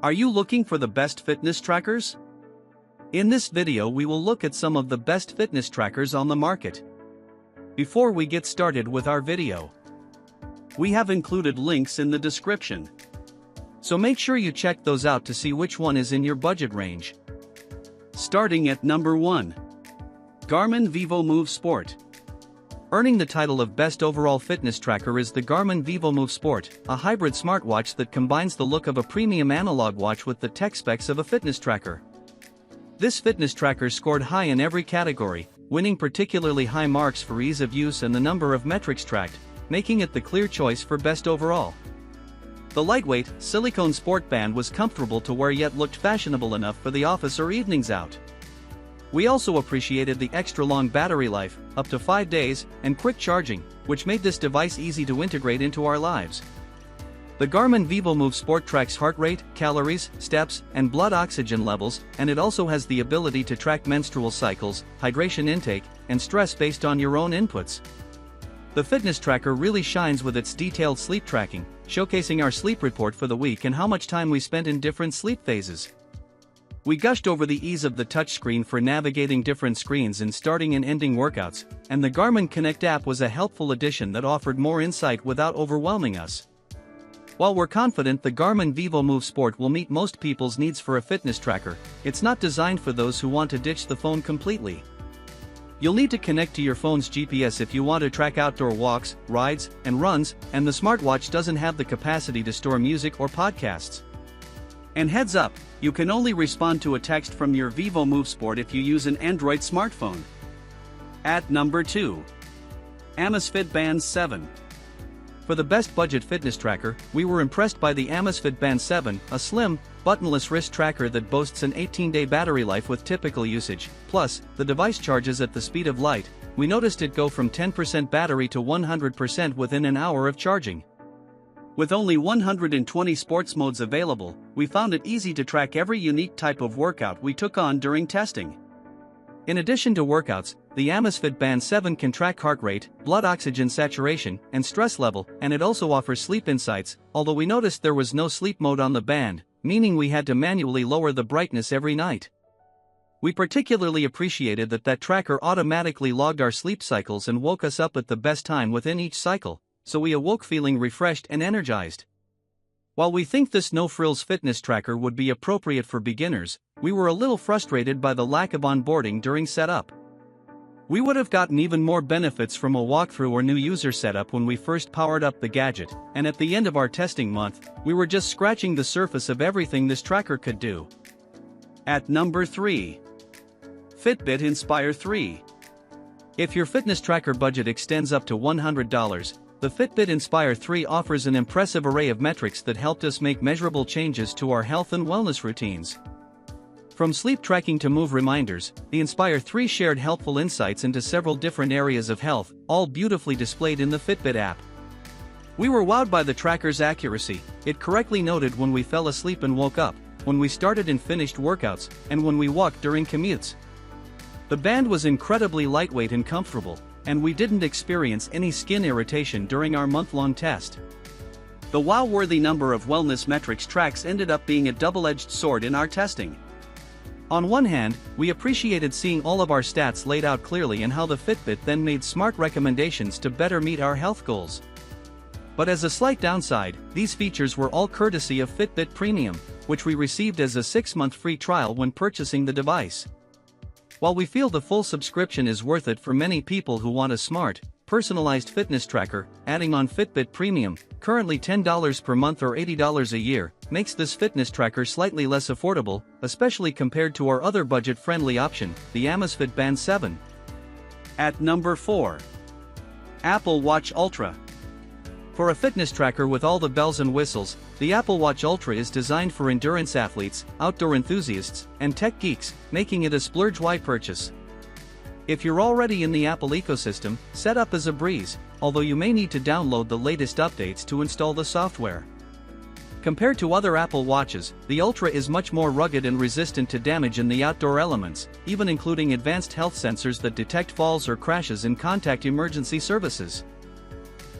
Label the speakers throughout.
Speaker 1: Are you looking for the best fitness trackers? In this video we will look at some of the best fitness trackers on the market. Before we get started with our video, we have included links in the description. So make sure you check those out to see which one is in your budget range. Starting at number 1. Garmin Vivomove Sport. Earning the title of Best Overall Fitness Tracker is the Garmin Vivomove Sport, a hybrid smartwatch that combines the look of a premium analog watch with the tech specs of a fitness tracker. This fitness tracker scored high in every category, winning particularly high marks for ease of use and the number of metrics tracked, making it the clear choice for best overall. The lightweight, silicone sport band was comfortable to wear yet looked fashionable enough for the office or evenings out. We also appreciated the extra long battery life, up to 5 days, and quick charging, which made this device easy to integrate into our lives. The Garmin Vivomove Sport tracks heart rate, calories, steps, and blood oxygen levels, and it also has the ability to track menstrual cycles, hydration intake, and stress based on your own inputs. The fitness tracker really shines with its detailed sleep tracking, showcasing our sleep report for the week and how much time we spent in different sleep phases. We gushed over the ease of the touchscreen for navigating different screens and starting and ending workouts, and the Garmin Connect app was a helpful addition that offered more insight without overwhelming us. While we're confident the Garmin Vivomove Sport will meet most people's needs for a fitness tracker, it's not designed for those who want to ditch the phone completely. You'll need to connect to your phone's GPS if you want to track outdoor walks, rides, and runs, and the smartwatch doesn't have the capacity to store music or podcasts. And heads up, you can only respond to a text from your Vivomove Sport if you use an Android smartphone. At number 2. Amazfit Band 7. For the best budget fitness tracker, we were impressed by the Amazfit Band 7, a slim, buttonless wrist tracker that boasts an 18-day battery life with typical usage. Plus, the device charges at the speed of light. We noticed it go from 10% battery to 100% within an hour of charging. With only 120 sports modes available, we found it easy to track every unique type of workout we took on during testing. In addition to workouts, the Amazfit Band 7 can track heart rate, blood oxygen saturation, and stress level, and it also offers sleep insights, although we noticed there was no sleep mode on the band, meaning we had to manually lower the brightness every night. We particularly appreciated that tracker automatically logged our sleep cycles and woke us up at the best time within each cycle, so we awoke feeling refreshed and energized. While we think this no-frills fitness tracker would be appropriate for beginners, we were a little frustrated by the lack of onboarding during setup. We would have gotten even more benefits from a walkthrough or new user setup when we first powered up the gadget, and at the end of our testing month, we were just scratching the surface of everything this tracker could do. At number 3. Fitbit Inspire 3. If your fitness tracker budget extends up to $100, the Fitbit Inspire 3 offers an impressive array of metrics that helped us make measurable changes to our health and wellness routines. From sleep tracking to move reminders, the Inspire 3 shared helpful insights into several different areas of health, all beautifully displayed in the Fitbit app. We were wowed by the tracker's accuracy. It correctly noted when we fell asleep and woke up, when we started and finished workouts, and when we walked during commutes. The band was incredibly lightweight and comfortable, and we didn't experience any skin irritation during our month-long test. The wow-worthy number of wellness metrics tracks ended up being a double-edged sword in our testing. On one hand, we appreciated seeing all of our stats laid out clearly and how the Fitbit then made smart recommendations to better meet our health goals. But as a slight downside, these features were all courtesy of Fitbit Premium, which we received as a 6-month free trial when purchasing the device. While we feel the full subscription is worth it for many people who want a smart, personalized fitness tracker, adding on Fitbit Premium, currently $10 per month or $80 a year, makes this fitness tracker slightly less affordable, especially compared to our other budget-friendly option, the Amazfit Band 7. At number 4. Apple Watch Ultra. For a fitness tracker with all the bells and whistles, the Apple Watch Ultra is designed for endurance athletes, outdoor enthusiasts, and tech geeks, making it a splurge-wide purchase. If you're already in the Apple ecosystem, setup is a breeze, although you may need to download the latest updates to install the software. Compared to other Apple Watches, the Ultra is much more rugged and resistant to damage in the outdoor elements, even including advanced health sensors that detect falls or crashes in contact emergency services.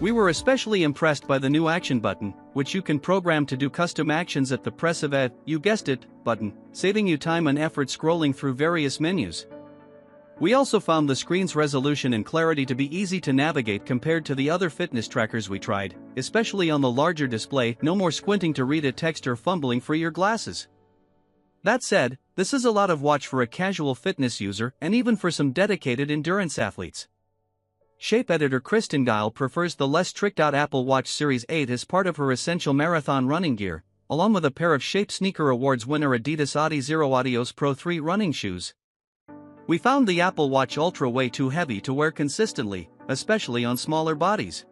Speaker 1: We were especially impressed by the new action button, which you can program to do custom actions at the press of a, you guessed it, button, saving you time and effort scrolling through various menus. We also found the screen's resolution and clarity to be easy to navigate compared to the other fitness trackers we tried, especially on the larger display, no more squinting to read a text or fumbling for your glasses. That said, this is a lot of watch for a casual fitness user and even for some dedicated endurance athletes. Shape editor Kristen Guile prefers the less tricked-out Apple Watch Series 8 as part of her essential marathon running gear, along with a pair of Shape Sneaker Awards winner Adidas Adizero Adios Pro 3 running shoes. We found the Apple Watch Ultra way too heavy to wear consistently, especially on smaller bodies.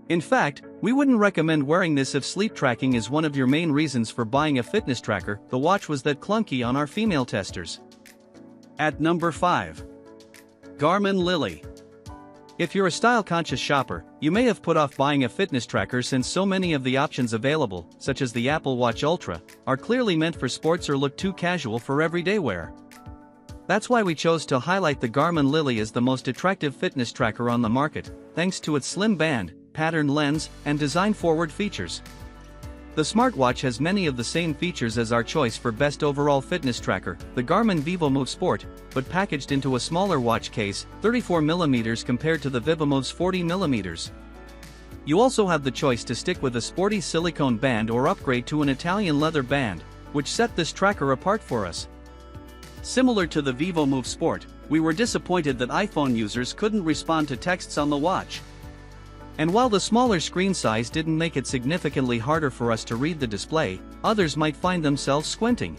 Speaker 1: In fact, we wouldn't recommend wearing this if sleep tracking is one of your main reasons for buying a fitness tracker. The watch was that clunky on our female testers. At number 5. Garmin Lily. If you're a style-conscious shopper, you may have put off buying a fitness tracker since so many of the options available, such as the Apple Watch Ultra, are clearly meant for sports or look too casual for everyday wear. That's why we chose to highlight the Garmin Lily as the most attractive fitness tracker on the market, thanks to its slim band, patterned lens, and design-forward features. The smartwatch has many of the same features as our choice for best overall fitness tracker, the Garmin Vivomove Sport, but packaged into a smaller watch case, 34mm compared to the Vivomove's 40mm. You also have the choice to stick with a sporty silicone band or upgrade to an Italian leather band, which set this tracker apart for us. Similar to the Vivomove Sport, we were disappointed that iPhone users couldn't respond to texts on the watch. And while the smaller screen size didn't make it significantly harder for us to read the display, others might find themselves squinting.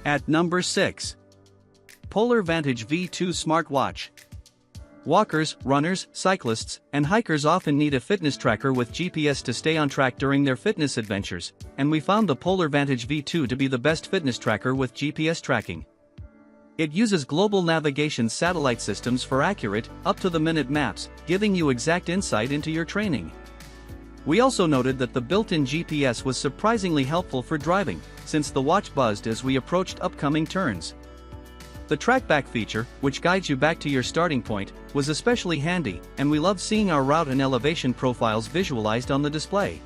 Speaker 1: At number 6. Polar Vantage V2 Smartwatch. Walkers, runners, cyclists, and hikers often need a fitness tracker with GPS to stay on track during their fitness adventures, and we found the Polar Vantage V2 to be the best fitness tracker with GPS tracking. It uses global navigation satellite systems for accurate, up-to-the-minute maps, giving you exact insight into your training. We also noted that the built-in GPS was surprisingly helpful for driving, since the watch buzzed as we approached upcoming turns. The trackback feature, which guides you back to your starting point, was especially handy, and we loved seeing our route and elevation profiles visualized on the display.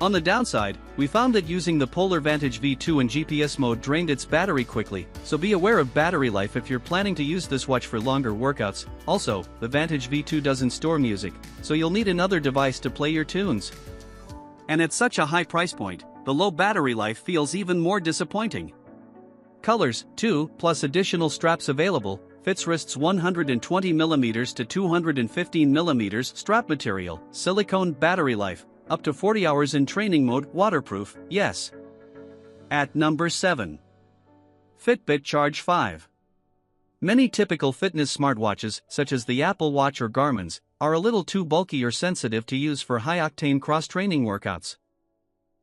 Speaker 1: On the downside, we found that using the Polar Vantage V2 in GPS mode drained its battery quickly, so be aware of battery life if you're planning to use this watch for longer workouts. Also, the Vantage V2 doesn't store music, so you'll need another device to play your tunes. And at such a high price point, the low battery life feels even more disappointing. Colors, 2, plus additional straps available, fits wrists 120mm to 215mm strap material, silicone battery life, up to 40 hours in training mode, waterproof, yes. At number 7. Fitbit Charge 5. Many typical fitness smartwatches, such as the Apple Watch or Garmin's, are a little too bulky or sensitive to use for high-octane cross-training workouts.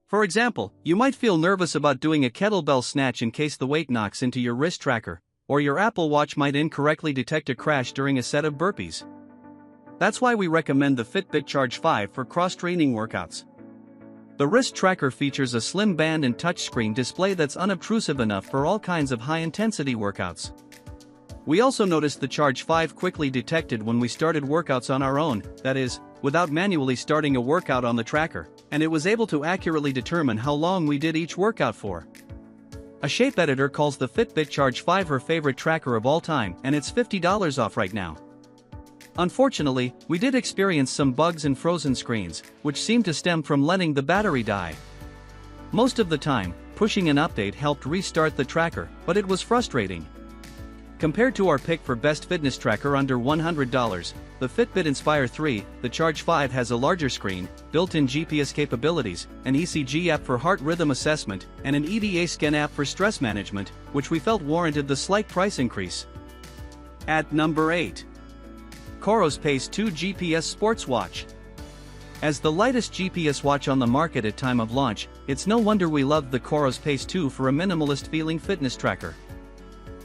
Speaker 1: For example, you might feel nervous about doing a kettlebell snatch in case the weight knocks into your wrist tracker, or your Apple Watch might incorrectly detect a crash during a set of burpees. That's why we recommend the Fitbit Charge 5 for cross-training workouts. The wrist tracker features a slim band and touchscreen display that's unobtrusive enough for all kinds of high-intensity workouts. We also noticed the Charge 5 quickly detected when we started workouts on our own, that is, without manually starting a workout on the tracker, and it was able to accurately determine how long we did each workout for. A shape editor calls the Fitbit Charge 5 her favorite tracker of all time, and it's $50 off right now. Unfortunately, we did experience some bugs and frozen screens, which seemed to stem from letting the battery die. Most of the time, pushing an update helped restart the tracker, but it was frustrating. Compared to our pick for best fitness tracker under $100, the Fitbit Inspire 3, the Charge 5 has a larger screen, built-in GPS capabilities, an ECG app for heart rhythm assessment, and an EDA scan app for stress management, which we felt warranted the slight price increase. At number 8. COROS Pace 2 GPS Sports Watch. As the lightest GPS watch on the market at time of launch, it's no wonder we loved the COROS Pace 2 for a minimalist-feeling fitness tracker.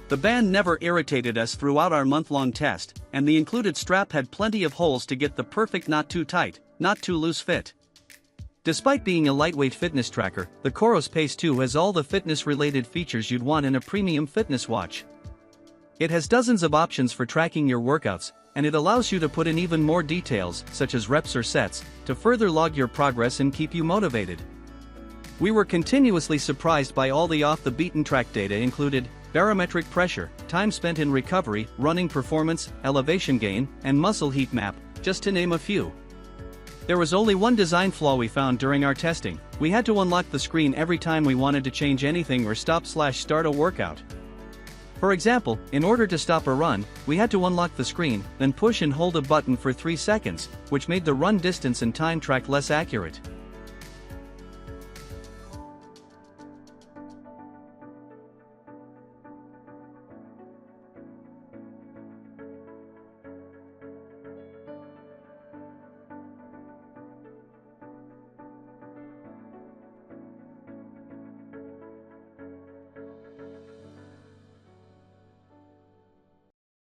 Speaker 1: The band never irritated us throughout our month-long test, and the included strap had plenty of holes to get the perfect not too tight, not too loose fit. Despite being a lightweight fitness tracker, the COROS Pace 2 has all the fitness-related features you'd want in a premium fitness watch. It has dozens of options for tracking your workouts, and it allows you to put in even more details, such as reps or sets, to further log your progress and keep you motivated. We were continuously surprised by all the off-the-beaten-track data included: barometric pressure, time spent in recovery, running performance, elevation gain, and muscle heat map, just to name a few. There was only one design flaw we found during our testing: we had to unlock the screen every time we wanted to change anything or stop/start a workout. For example, in order to stop a run, we had to unlock the screen, then push and hold a button for 3 seconds, which made the run distance and time track less accurate.